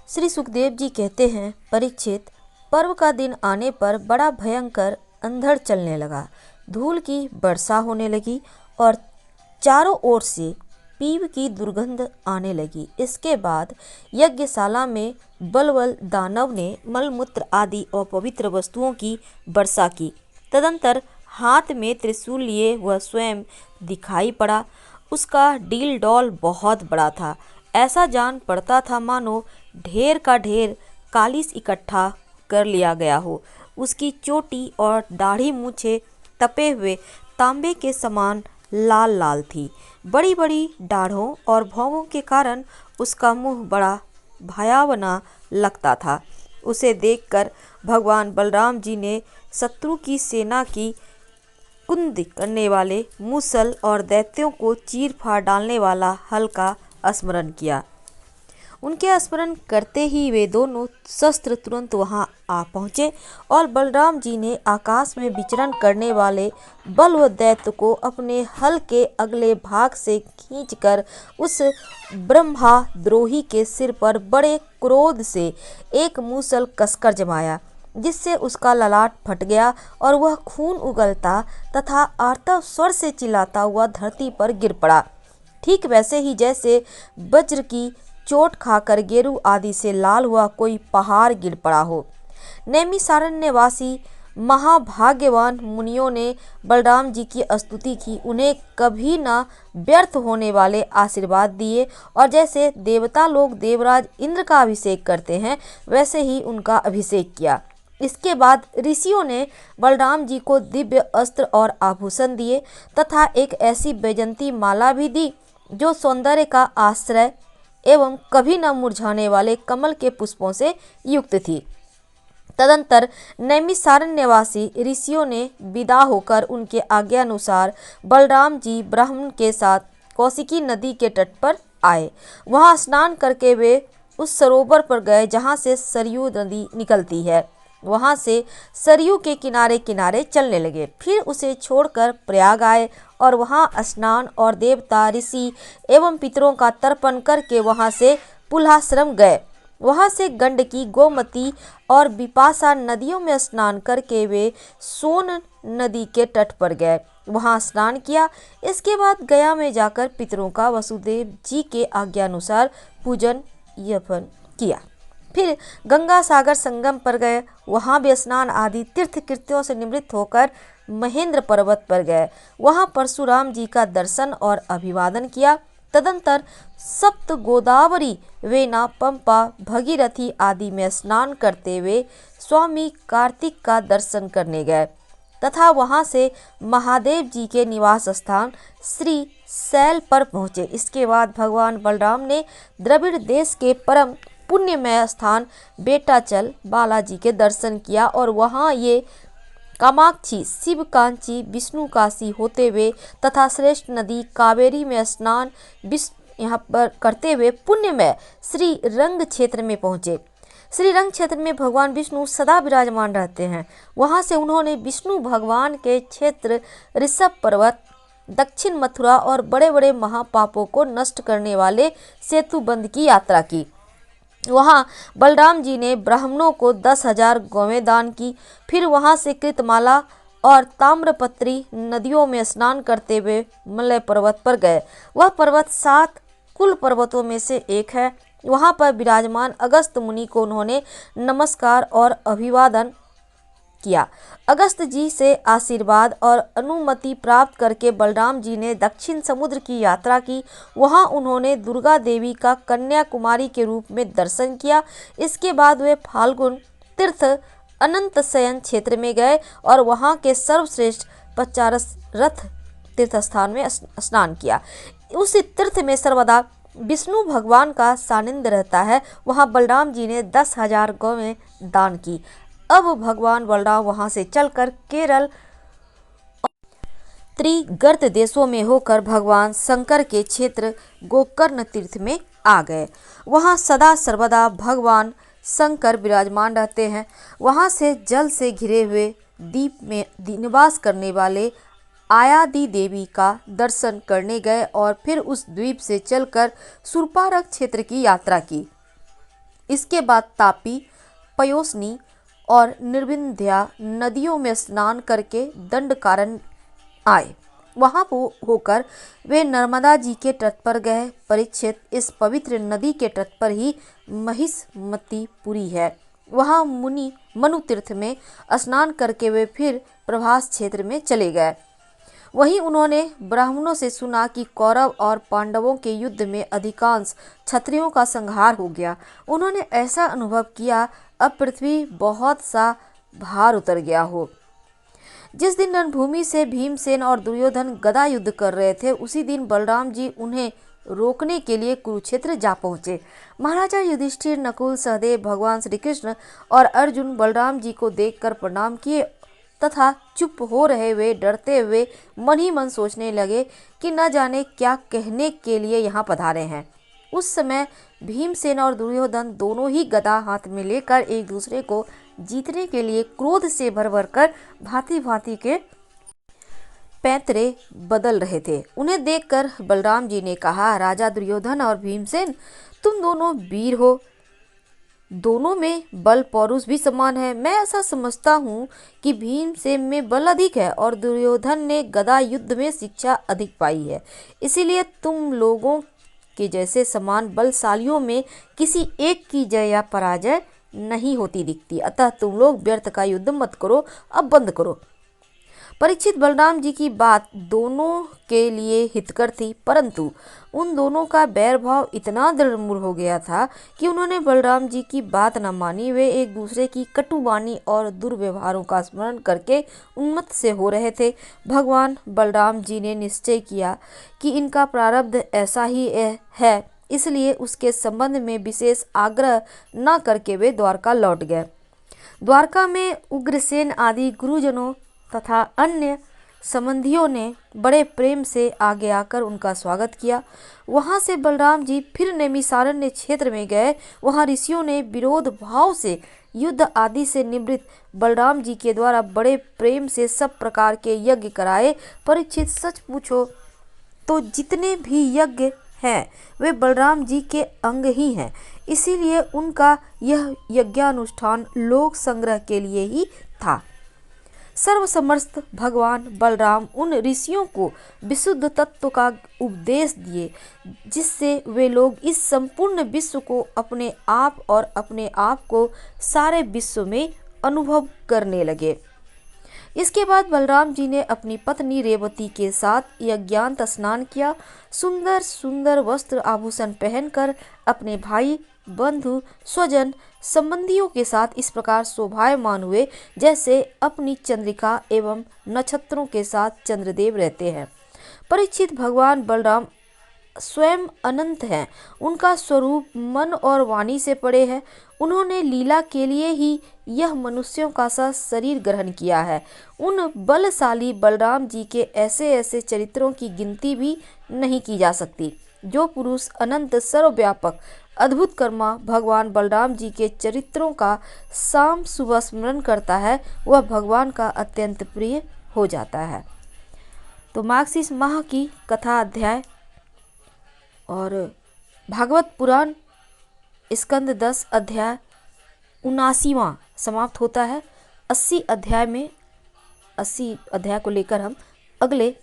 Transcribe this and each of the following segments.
श्री सुखदेव जी कहते हैं, परीक्षित, पर्व का दिन आने पर बड़ा भयंकर अंधड़ चलने लगा। धूल की वर्षा होने लगी और चारों ओर से पीप की दुर्गंध आने लगी। इसके बाद यज्ञशाला में बलवल दानव ने मलमूत्र आदि अपवित्र वस्तुओं की वर्षा की। तदंतर हाथ में त्रिशूल लिए वह स्वयं दिखाई पड़ा। उसका डील डॉल बहुत बड़ा था। ऐसा जान पड़ता था मानो ढेर का ढेर कालीस इकट्ठा कर लिया गया हो। उसकी चोटी और दाढ़ी मूछें तपे हुए तांबे के समान लाल लाल थी। बड़ी बड़ी दाढ़ों और भौहों के कारण उसका मुंह बड़ा भयावना लगता था। उसे देखकर भगवान बलराम जी ने शत्रु की सेना की कुंद करने वाले मूसल और दैत्यों को चीर फाड़ डालने वाला हल का स्मरण किया। उनके स्मरण करते ही वे दोनों शस्त्र तुरंत वहां आ पहुंचे और बलराम जी ने आकाश में विचरण करने वाले बल्व दैत्य को अपने हल के अगले भाग से खींचकर उस ब्रह्माद्रोही के सिर पर बड़े क्रोध से एक मूसल कसकर जमाया, जिससे उसका ललाट फट गया और वह खून उगलता तथा आर्तव स्वर से चिल्लाता हुआ धरती पर गिर पड़ा। ठीक वैसे ही जैसे वज्र की चोट खाकर गेरू आदि से लाल हुआ कोई पहाड़ गिर पड़ा हो। नैमिषारण्यवासी महाभाग्यवान मुनियों ने बलराम जी की स्तुति की, उन्हें कभी न व्यर्थ होने वाले आशीर्वाद दिए और जैसे देवता लोग देवराज इंद्र का अभिषेक करते हैं वैसे ही उनका अभिषेक किया। इसके बाद ऋषियों ने बलराम जी को दिव्य अस्त्र और आभूषण दिए तथा एक ऐसी वैजयंती माला भी दी जो सौंदर्य का आश्रय एवं कभी न मुरझाने वाले कमल के पुष्पों से युक्त थी। तदंतर नैमिषारण्यवासी ऋषियों ने विदा होकर उनके आज्ञानुसार बलराम जी ब्राह्मण के साथ कौशिकी नदी के तट पर आए। वहां स्नान करके वे उस सरोवर पर गए जहां से सरयू नदी निकलती है। वहां से सरयू के किनारे किनारे चलने लगे। फिर उसे छोड़कर प्रयाग आए और वहां स्नान और देवता ऋषि एवं पितरों का तर्पण करके वहां से पुल्हाश्रम गए। वहां से गंडकी, गोमती और बिपाशा नदियों में स्नान करके वे सोन नदी के तट पर गए, वहां स्नान किया। इसके बाद गया में जाकर पितरों का वसुदेव जी के आज्ञानुसार पूजन यपन किया। फिर गंगा सागर संगम पर गए, वहां भी स्नान आदि तीर्थ कृत्यों से निवृत्त होकर महेंद्र पर्वत पर गए। वहां परशुराम जी का दर्शन और अभिवादन किया। तदंतर सप्त गोदावरी, वेना, पंपा, भगीरथी आदि में स्नान करते हुए स्वामी कार्तिक का दर्शन करने गए तथा वहां से महादेव जी के निवास स्थान श्री शैल पर पहुँचे। इसके बाद भगवान बलराम ने द्रविड़ देश के परम पुण्यमय स्थान बेटाचल बालाजी के दर्शन किया और वहां ये कामाक्षी, शिव कांची, विष्णु काशी होते हुए तथा श्रेष्ठ नदी कावेरी में स्नान यहाँ पर करते हुए पुण्यमय श्री रंग क्षेत्र में पहुँचे। श्री रंग क्षेत्र में भगवान विष्णु सदा विराजमान रहते हैं। वहां से उन्होंने विष्णु भगवान के क्षेत्र ऋषभ पर्वत, दक्षिण मथुरा और बड़े बड़े महापापों को नष्ट करने वाले सेतुबंध की यात्रा की। वहां बलराम जी ने ब्राह्मणों को 10,000 गौवें दान की। फिर वहां से कृतमाला और ताम्रपत्री नदियों में स्नान करते हुए मलय पर्वत पर गए। वह पर्वत 7 कुल पर्वतों में से एक है। वहां पर विराजमान अगस्त मुनि को उन्होंने नमस्कार और अभिवादन किया। अगस्त जी से आशीर्वाद और अनुमति प्राप्त करके बलराम जी ने दक्षिण समुद्र की यात्रा की। वहां उन्होंने दुर्गा देवी का कन्याकुमारी के रूप में दर्शन किया। इसके बाद वे फाल्गुन तीर्थ अनंत शयन क्षेत्र में गए और वहां के सर्वश्रेष्ठ पचारस रथ तीर्थ स्थान में स्नान किया। उस तीर्थ में सर्वदा विष्णु भगवान का सानिध्य रहता है। वहां बलराम जी ने 10,000 गौवें दान की। अब भगवान बलराम वहां से चलकर केरल त्रिगर्त देशों में होकर भगवान शंकर के क्षेत्र गोकर्ण तीर्थ में आ गए। वहां सदा सर्वदा भगवान शंकर विराजमान रहते हैं। वहां से जल से घिरे हुए द्वीप में निवास करने वाले आयादी देवी का दर्शन करने गए और फिर उस द्वीप से चलकर सुरपारक क्षेत्र की यात्रा की। इसके बाद तापी, पयोसनी और निर्विंध्या नदियों में स्नान करके दंडकारण्य आए। वहां होकर वे नर्मदा जी के तट पर गए। परीक्षित, इस पवित्र नदी के तट पर ही महिष्मतीपुरी है। वहां मनु तीर्थ में स्नान करके वे फिर प्रभास क्षेत्र में चले गए। वहीं उन्होंने ब्राह्मणों से सुना कि कौरव और पांडवों के युद्ध में अधिकांश क्षत्रियों का संहार हो गया। उन्होंने ऐसा अनुभव किया अब पृथ्वी बहुत सा भार उतर गया हो। जिस दिन रणभूमि से भीमसेन और दुर्योधन गदा युद्ध कर रहे थे, उसी दिन बलराम जी उन्हें रोकने के लिए कुरुक्षेत्र जा पहुंचे। महाराजा युधिष्ठिर, नकुल, सहदेव, भगवान श्री कृष्ण और अर्जुन बलराम जी को देखकर प्रणाम किए तथा चुप हो रहे हुए डरते हुए मन ही मन सोचने लगे कि न जाने क्या कहने के लिए यहाँ पधारे हैं। उस समय भीमसेन और दुर्योधन दोनों ही गदा हाथ में लेकर एक दूसरे को जीतने के लिए क्रोध से भर भर कर भांति भांति के पैंतरे बदल रहे थे। उन्हें देखकर बलराम जी ने कहा, राजा दुर्योधन और भीमसेन, तुम दोनों वीर हो, दोनों में बल पौरुष भी समान है। मैं ऐसा समझता हूँ कि भीमसेन में बल अधिक है और दुर्योधन ने गदा युद्ध में शिक्षा अधिक पाई है। इसीलिए तुम लोगों के जैसे समान बलशालियों में किसी एक की जय या पराजय नहीं होती दिखती। अतः तुम लोग व्यर्थ का युद्ध मत करो, अब बंद करो। परीक्षित, बलराम जी की बात दोनों के लिए हितकर थी, परंतु उन दोनों का बैर भाव इतना दृढ़ हो गया था कि उन्होंने बलराम जी की बात न मानी। वे एक दूसरे की कटुवाणी और दुर्व्यवहारों का स्मरण करके उन्मत्त से हो रहे थे। भगवान बलराम जी ने निश्चय किया कि इनका प्रारब्ध ऐसा ही है, इसलिए उसके संबंध में विशेष आग्रह न करके वे द्वारका लौट गए। द्वारका में उग्रसेन आदि गुरुजनों तथा अन्य संबंधियों ने बड़े प्रेम से आगे आकर उनका स्वागत किया। वहां से बलराम जी फिर नैमिषारण्य क्षेत्र में गए। वहां ऋषियों ने विरोध भाव से युद्ध आदि से निवृत्त बलराम जी के द्वारा बड़े प्रेम से सब प्रकार के यज्ञ कराए। परीक्षित, सच पूछो तो जितने भी यज्ञ हैं वे बलराम जी के अंग ही हैं, इसीलिए उनका यह यज्ञानुष्ठान लोक संग्रह के लिए ही था। सर्वसमर्थ भगवान बलराम उन ऋषियों को विशुद्ध तत्व का उपदेश दिए, जिससे वे लोग इस संपूर्ण विश्व को अपने आप और अपने आप को सारे विश्व में अनुभव करने लगे। इसके बाद बलराम जी ने अपनी पत्नी रेवती के साथ यज्ञांत स्नान किया। सुंदर सुंदर वस्त्र आभूषण पहनकर अपने भाई, बंधु, स्वजन, संबंधियों के साथ इस प्रकार शोभायमान हुए जैसे अपनी चंद्रिका एवं नक्षत्रों के साथ चंद्रदेव रहते हैं। परीक्षित, भगवान बलराम स्वयं अनंत हैं। उनका स्वरूप मन और वाणी से परे है। उन्होंने लीला के लिए ही यह मनुष्यों का सा शरीर ग्रहण किया है। उन बलशाली बलराम जी के ऐसे ऐसे चरित्रों की गिनती भी नहीं की जा सकती। जो पुरुष अनंत सर्वव्यापक अद्भुत कर्मा भगवान बलराम जी के चरित्रों का शाम सुबह स्मरण करता है, वह भगवान का अत्यंत प्रिय हो जाता है। तो मार्गशीर्ष माह की कथा अध्याय और भागवत पुराण स्कंद 10 अध्याय 79वां समाप्त होता है। 80 अध्याय को लेकर हम अगले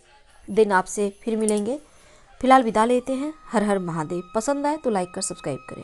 दिन आपसे फिर मिलेंगे। फिलहाल विदा लेते हैं। हर हर महादेव। पसंद आए तो लाइक कर सब्सक्राइब करें।